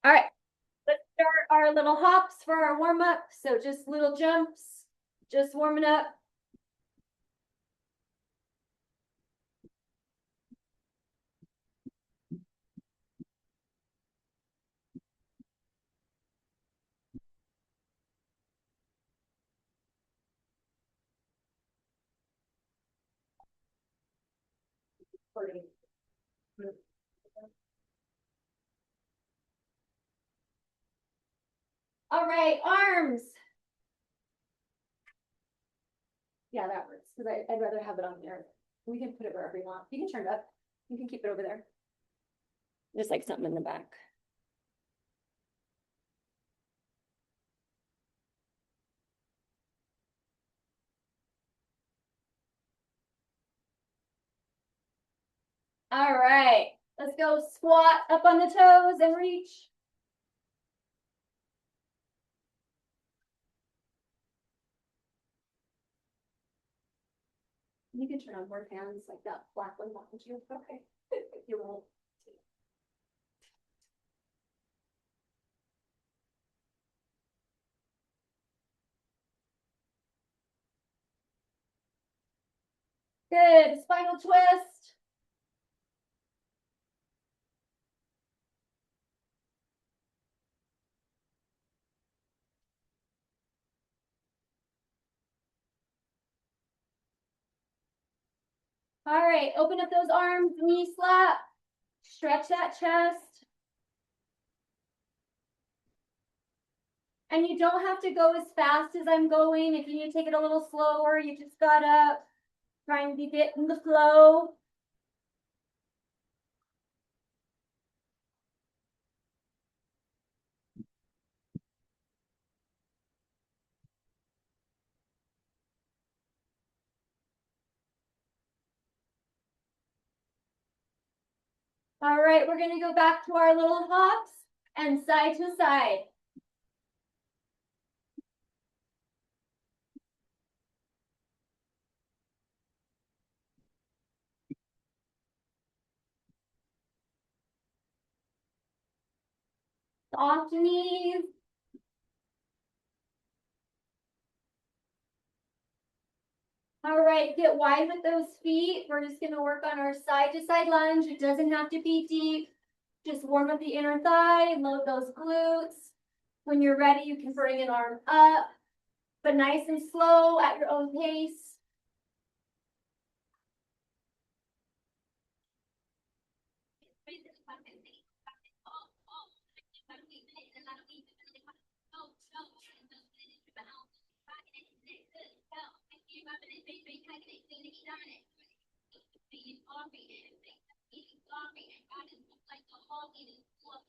All right, let's start our little hops for our warm up. So just little jumps, just warming up. All right, arms. Yeah, that works because I'd rather have it on there. We can put it wherever you want. You can turn it up. You can keep it over there. Just like something in the back. All right, let's go squat up on the toes and reach. You can turn on more fans like that black one behind you. Okay, you won't. Good, spinal twist. All right, open up those arms, knee slap, stretch that chest. And you don't have to go as fast as I'm going. If you need to take it a little slower, you just gotta try and get in the flow. All right, we're gonna go back to our little hops and side to side. Soft knees. All right, get wide with those feet. We're just gonna work on our side to side lunge. It doesn't have to be deep. Just warm up the inner thigh, load those glutes. When you're ready, you can bring an arm up, but nice and slow at your own pace.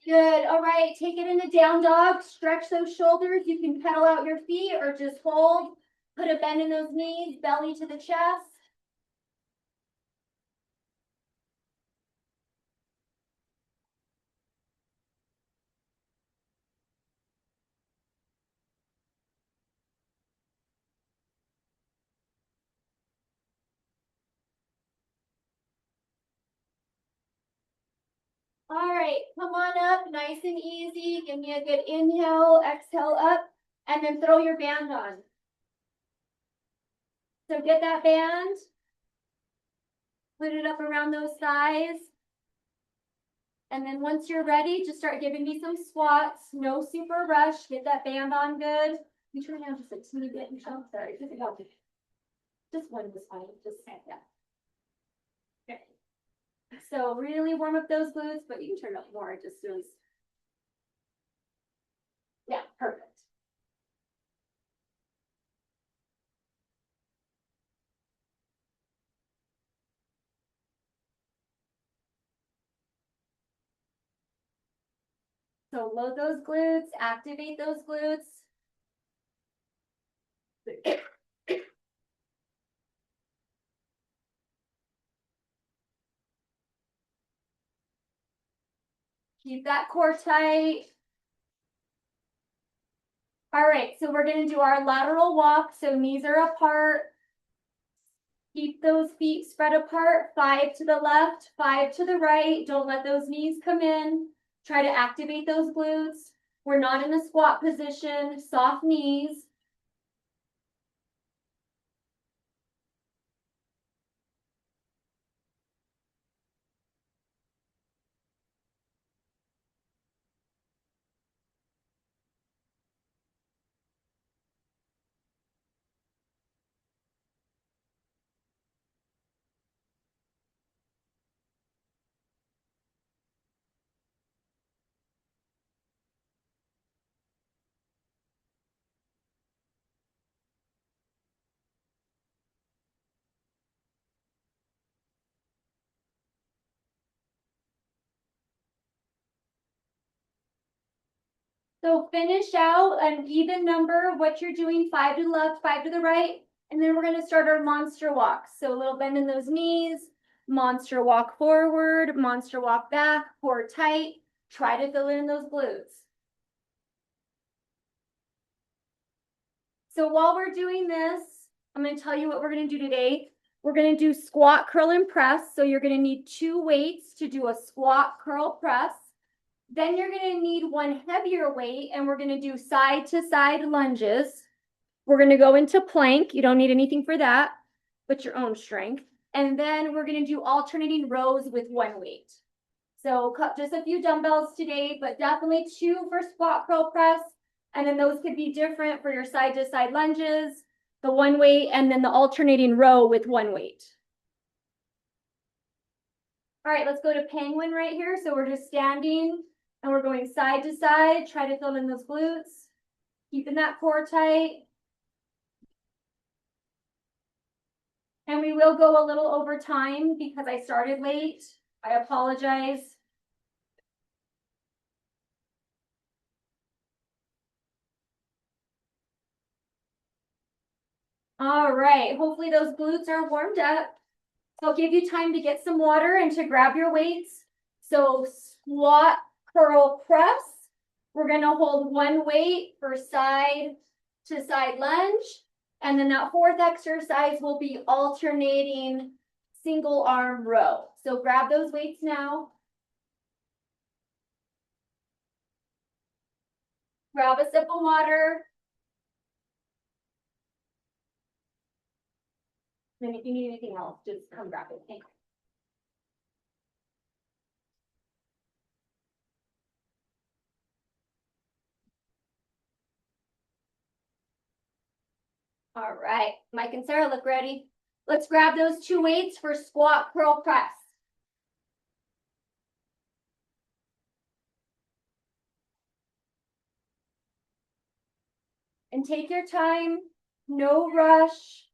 Good. All right. Take it into down dog. Stretch those shoulders. You can pedal out your feet or just hold. Put a bend in those knees, belly to the chest. All right. Come on up. Nice and easy. Give me a good inhale, exhale up, and then throw your band on. So get that band. Put it up around those thighs. And then once you're ready, just start giving me some squats. No super rush. Get that band on good. You turn down just a teeny bit, Michelle. Sorry, just one was fine. Just yeah. Okay. So really warm up those glutes, but you can turn up more. Just really. Yeah, perfect. So load those glutes, activate those glutes. Keep that core tight. All right, so we're going to do our lateral walk. So knees are apart. Keep those feet spread apart. 5 to the left, 5 to the right. Don't let those knees come in. Try to activate those glutes. We're not in a squat position, soft knees. So finish out an even number of what you're doing, 5 to the left, 5 to the right, and then we're going to start our monster walks. So a little bend in those knees, monster walk forward, monster walk back, core tight. Try to fill in those glutes. So while we're doing this, I'm going to tell you what we're going to do today. We're going to do squat, curl, and press. So you're going to need 2 weights to do a squat, curl, press. Then you're going to need one heavier weight, and we're going to do side to side lunges. We're going to go into plank. You don't need anything for that, but your own strength. And then we're going to do alternating rows with 1 weight. So just a few dumbbells today, but definitely 2 for squat, curl, press. And then those could be different for your side to side lunges, the 1 weight, and then the alternating row with 1 weight. All right, let's go to penguin right here. So we're just standing and we're going side to side. Try to fill in those glutes, keeping that core tight. And we will go a little over time because I started late. I apologize. All right, hopefully those glutes are warmed up. So I'll give you time to get some water and to grab your weights. So squat, curl, press. We're going to hold 1 weight for side to side lunge. And then that 4th exercise will be alternating single arm row. So grab those weights now. Grab a sip of water. And if you need anything else, just come grab it. Thanks. All right, Mike and Sarah, look ready. Let's grab those 2 weights for squat, curl, press. And take your time, no rush.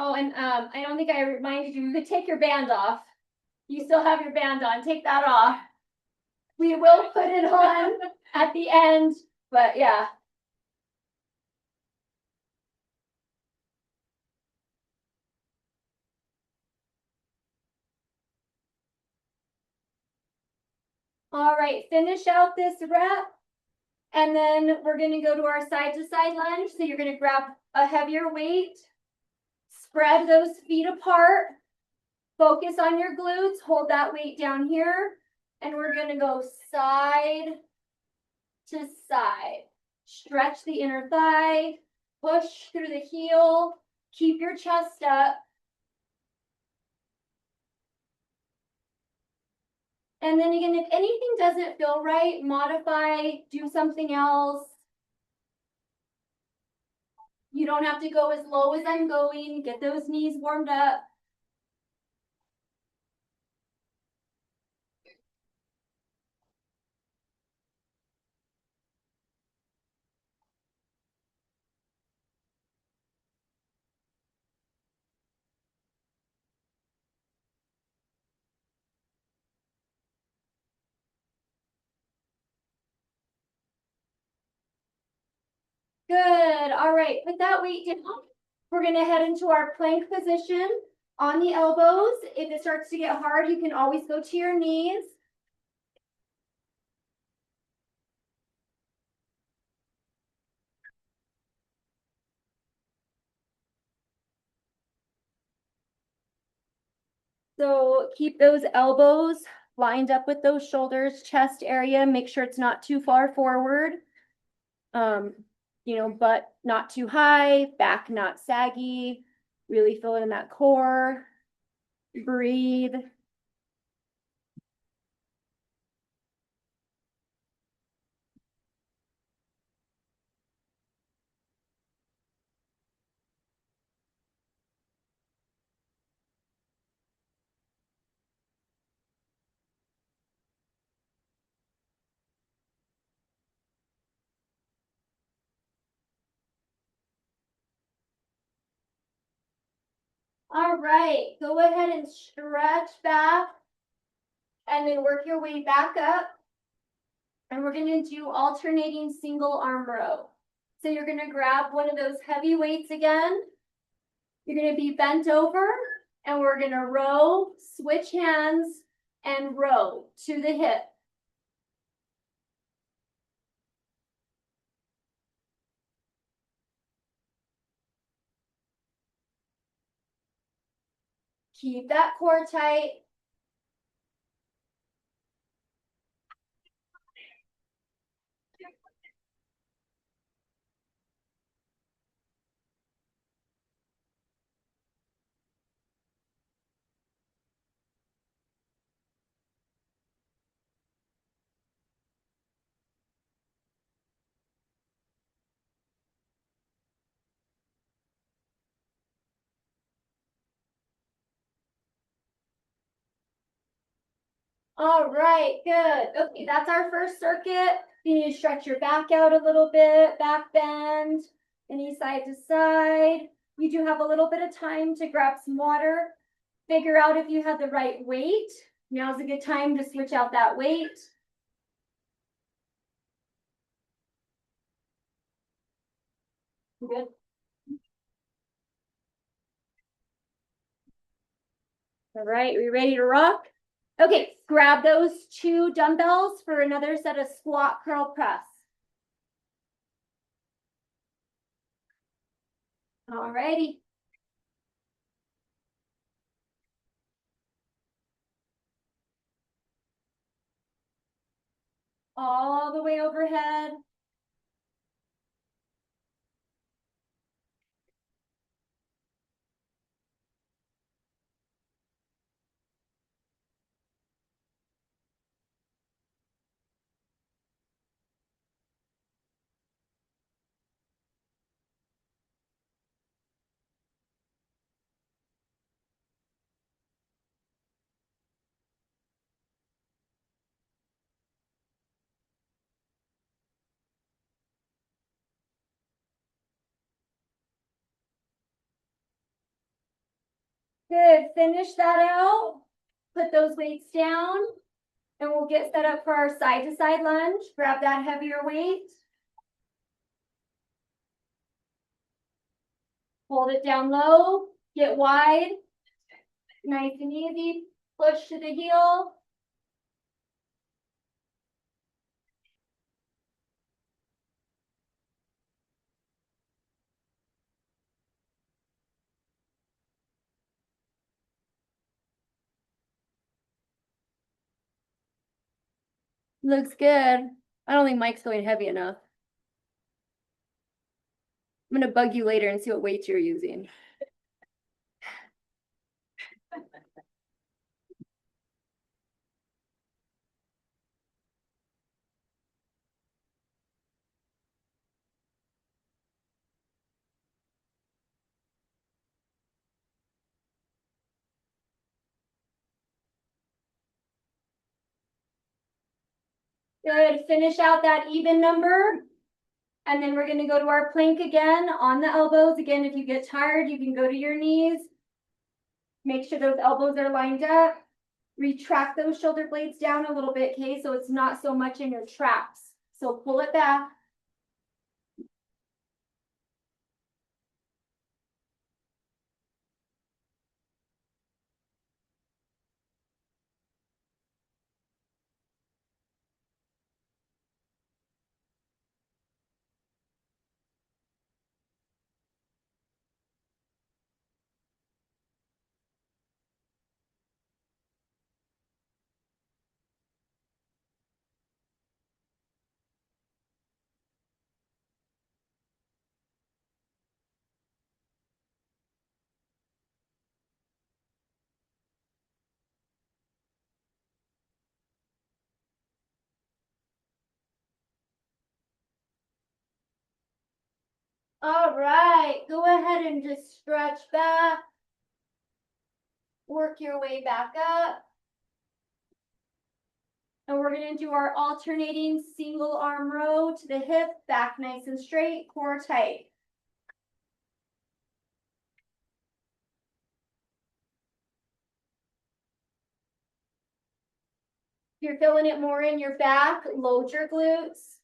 Oh, and I don't think I reminded you, you could take your band off. You still have your band on, take that off. We will put it on at the end, but yeah. All right, finish out this rep. And then we're gonna go to our side to side lunge. So you're gonna grab a heavier weight, spread those feet apart, focus on your glutes, hold that weight down here. And we're gonna go side to side. Stretch the inner thigh, push through the heel, keep your chest up. And then again, if anything doesn't feel right, modify, do something else. You don't have to go as low as I'm going. Get those knees warmed up. Good. All right. Put that weight down. We're going to head into our plank position. On the elbows, if it starts to get hard, you can always go to your knees. So keep those elbows lined up with those shoulders, chest area. Make sure it's not too far forward. Butt not too high, back not saggy. Really feel it in that core. Breathe. All right, go ahead and stretch back and then work your way back up. And we're gonna do alternating single arm row. So you're gonna grab one of those heavy weights again. You're gonna be bent over and we're gonna row, switch hands and row to the hip. Keep that core tight. All right, good. Okay, that's our first circuit. You need to stretch your back out a little bit, back bend, any side to side. You do have a little bit of time to grab some water, figure out if you have the right weight. Now's a good time to switch out that weight. Good. All right, we ready to rock? Okay, grab those 2 dumbbells for another set of squat curl press. All righty. All the way overhead. Good, finish that out. Put those weights down and we'll get set up for our side to side lunge. Grab that heavier weight. Hold it down low, get wide, nice and easy. Push to the heel. Looks good. I don't think Mike's going heavy enough. I'm gonna bug you later and see what weights you're using. Good, finish out that even number. And then we're gonna go to our plank again on the elbows. Again, if you get tired, you can go to your knees. Make sure those elbows are lined up. Retract those shoulder blades down a little bit, okay? So it's not so much in your traps. So pull it back. All right, go ahead and just stretch back. Work your way back up. And we're going to do our alternating single arm row to the hip, back nice and straight, core tight. If you're feeling it more in your back, load your glutes.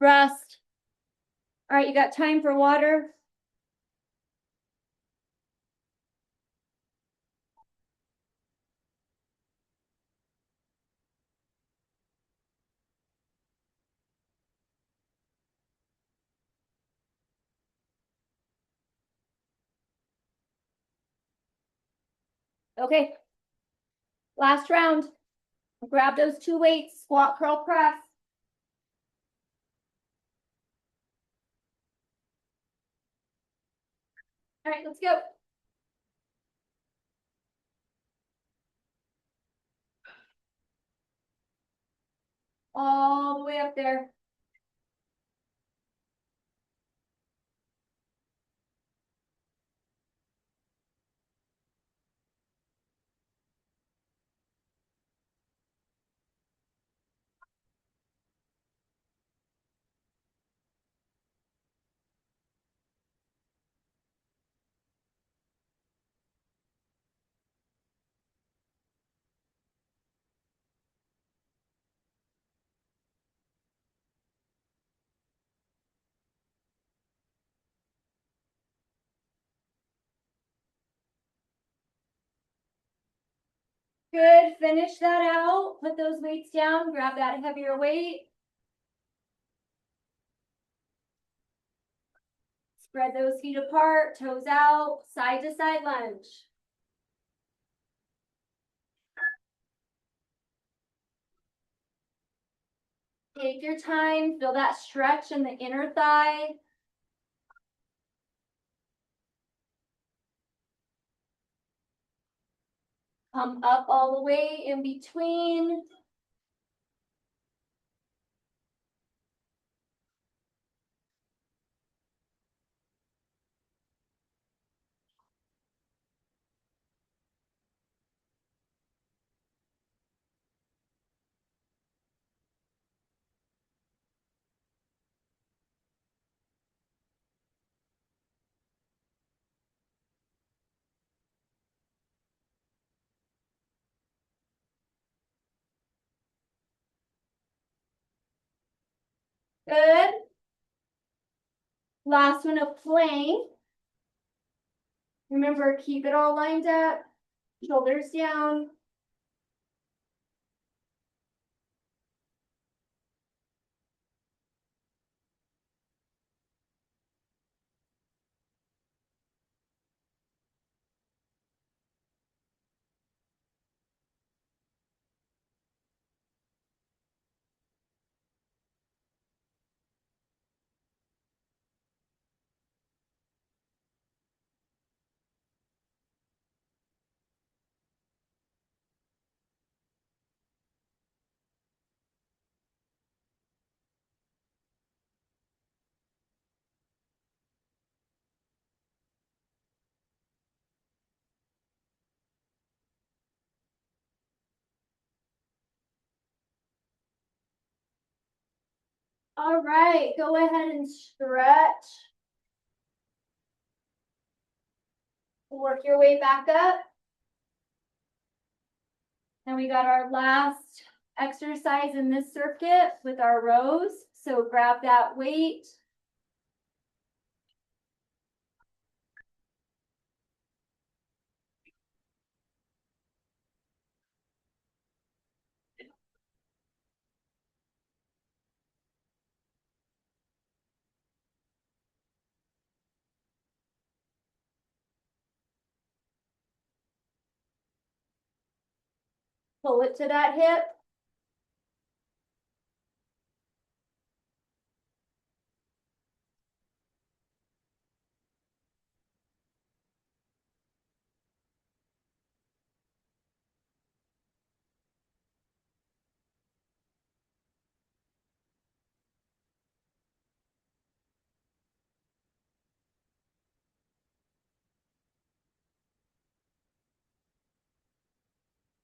Rest. All right, you got time for water? Okay. Last round. Grab those two weights, squat, curl, press. All right, let's go. All the way up there. Good, finish that out. Put those weights down, grab that heavier weight. Spread those feet apart, toes out, side to side lunge. Take your time, feel that stretch in the inner thigh. Come up all the way in between. Good. Last one, a plank. Remember, keep it all lined up, shoulders down. All right, go ahead and stretch. Work your way back up. And we got our last exercise in this circuit with our rows. So grab that weight. Pull it to that hip.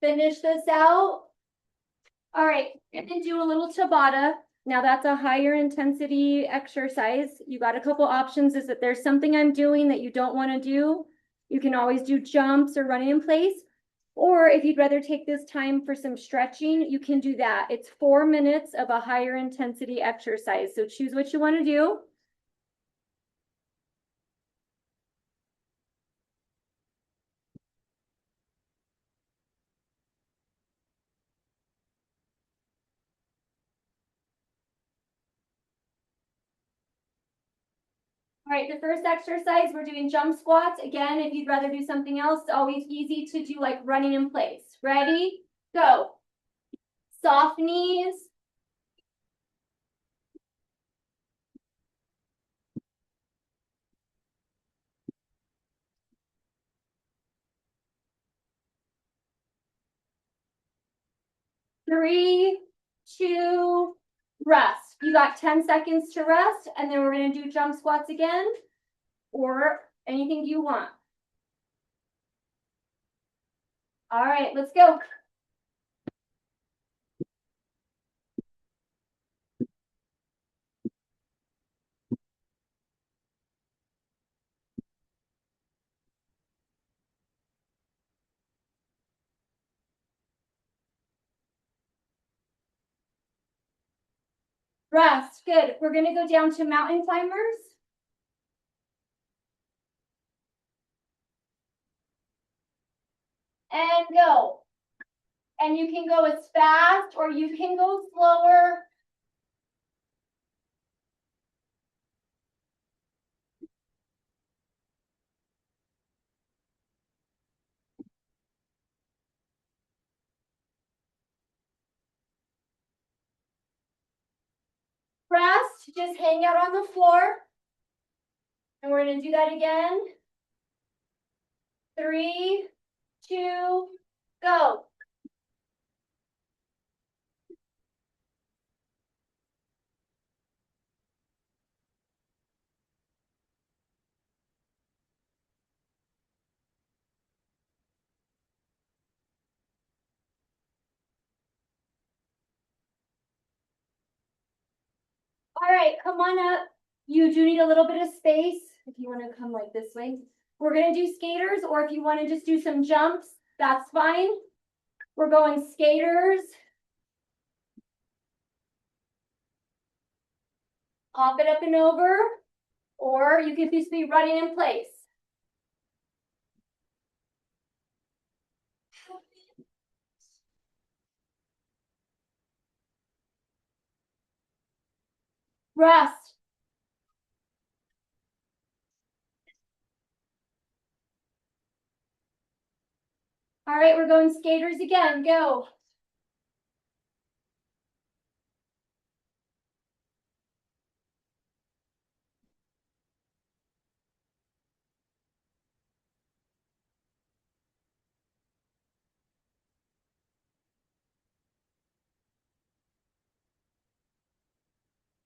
Finish this out. All right, and then do a little Tabata. Now that's a higher intensity exercise. You got a couple options. Is that there's something I'm doing that you don't want to do, you can always do jumps or running in place. Or if you'd rather take this time for some stretching, you can do that. It's 4 minutes of a higher intensity exercise. So choose what you want to do. All right, the first exercise, we're doing jump squats. Again, if you'd rather do something else, it's always easy to do like running in place. Ready? Go. Soft knees. Three, two, rest. You got 10 seconds to rest, and then we're going to do jump squats again, or anything you want. All right, let's go. Rest, good. We're going to go down to mountain climbers. And go. And you can go as fast or you can go slower. Rest, just hang out on the floor. And we're going to do that again. 3, 2, go. All right, come on up. You do need a little bit of space if you want to come like this way. We're going to do skaters, or if you want to just do some jumps, that's fine. We're going skaters. Hop it up and over, or you can just be running in place. Rest. All right, we're going skaters again. Go.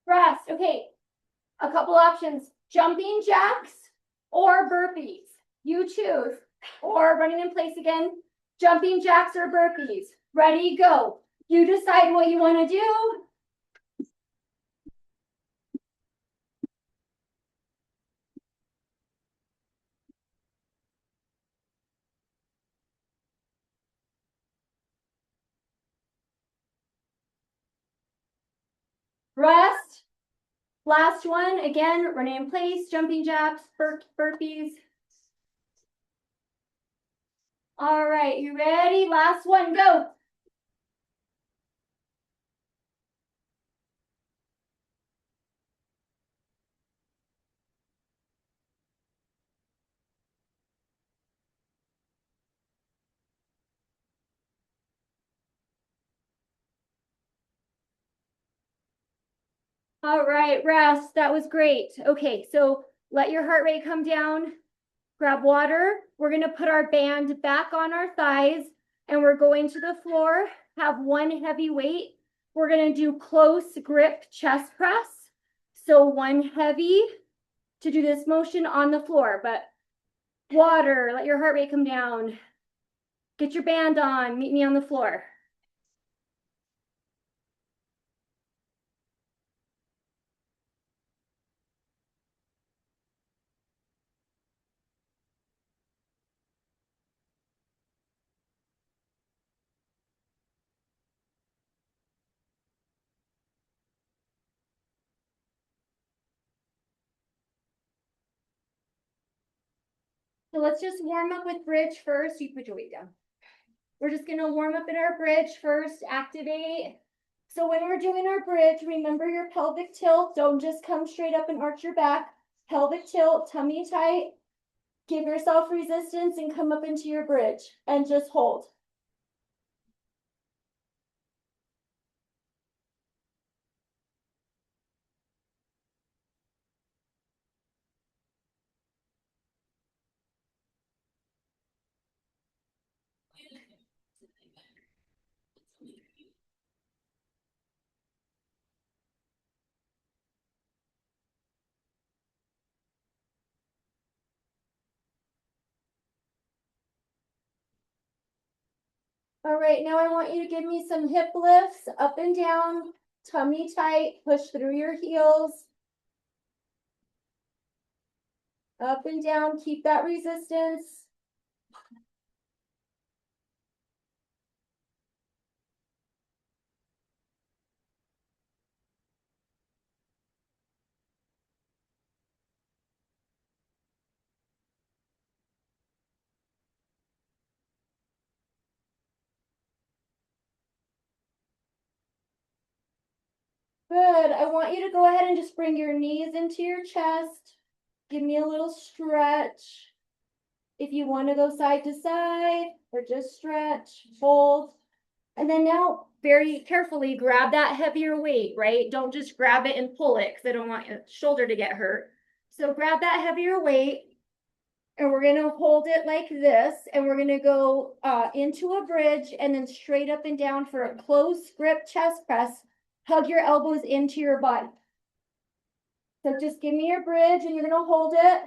Rest. Okay, a couple options. Jumping jacks or burpees. You choose. Or running in place again. Jumping jacks or burpees. Ready, go. You decide what you want to do. Rest. Last one, again, running in place, jumping jacks, burpees. All right, you ready? Last one, go. All right, rest. That was great. Okay, so let your heart rate come down. Grab water. We're going to put our band back on our thighs and we're going to the floor. Have one heavy weight. We're going to do close grip chest press. So one heavy to do this motion on the floor, but water, let your heart rate come down. Get your band on, meet me on the floor. So let's just warm up with bridge first. You put your weight down. We're just gonna warm up in our bridge first, activate. So when we're doing our bridge, remember your pelvic tilt. Don't just come straight up and arch your back. Pelvic tilt, tummy tight. Give yourself resistance and come up into your bridge and just hold. All right, now I want you to give me some hip lifts, up and down, tummy tight, push through your heels. Up and down, keep that resistance. Good. I want you to go ahead and just bring your knees into your chest. Give me a little stretch. If you want to go side to side or just stretch, hold. And then now very carefully grab that heavier weight, right? Don't just grab it and pull it because I don't want your shoulder to get hurt. So grab that heavier weight and we're going to hold it like this. And we're going to go into a bridge and then straight up and down for a close grip chest press. Hug your elbows into your body. So just give me your bridge and you're going to hold it.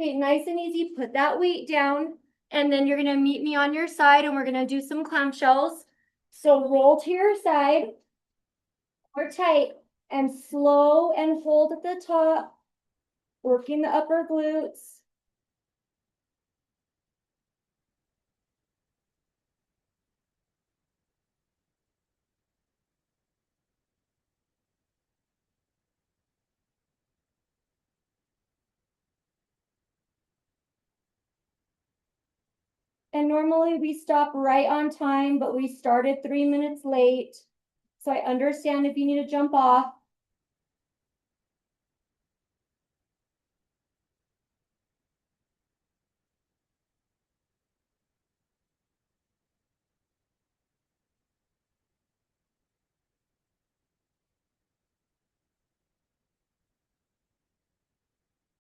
Okay, nice and easy. Put that weight down. And then you're going to meet me on your side and we're going to do some clamshells. So roll to your side or tight and slow and hold at the top, working the upper glutes. And normally we stop right on time, but we started 3 minutes late. So I understand if you need to jump off.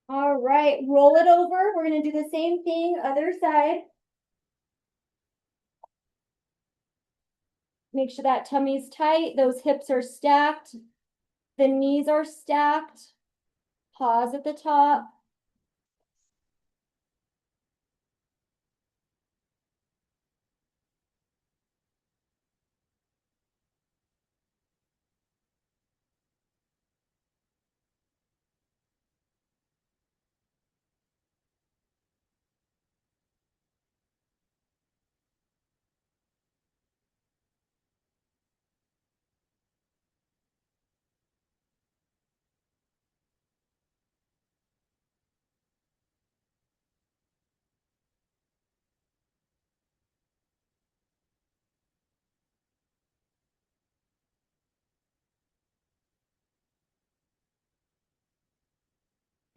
All right, roll it over. We're going to do the same thing, other side. Make sure that tummy's tight, those hips are stacked, the knees are stacked. Pause at the top.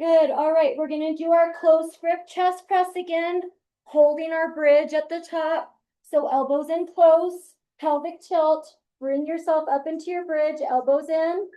Good. All right, we're gonna do our close grip chest press again, holding our bridge at the top. So elbows in close, pelvic tilt, bring yourself up into your bridge, elbows in.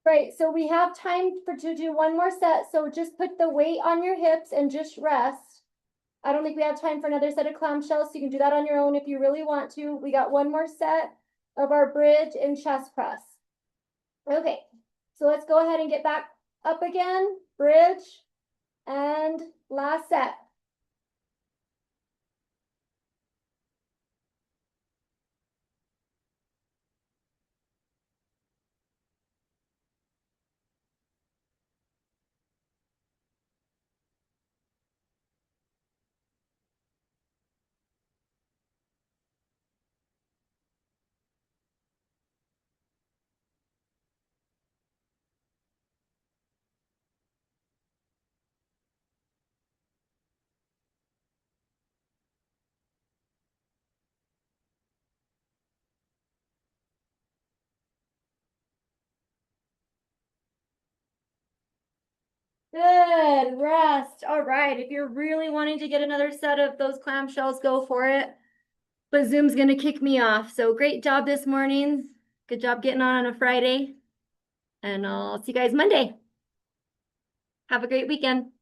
Right, so we have time to do one more set, so just put the weight on your hips and just rest. I don't think we have time for another set of clamshells, so you can do that on your own if you really want to. We got one more set of our bridge and chest press. Okay, so let's go ahead and get back up again, bridge, and last set. Good, rest. All right, if you're really wanting to get another set of those clamshells, go for it. But Zoom's gonna kick me off. So great job this morning. Good job getting on a Friday. And I'll see you guys Monday. Have a great weekend.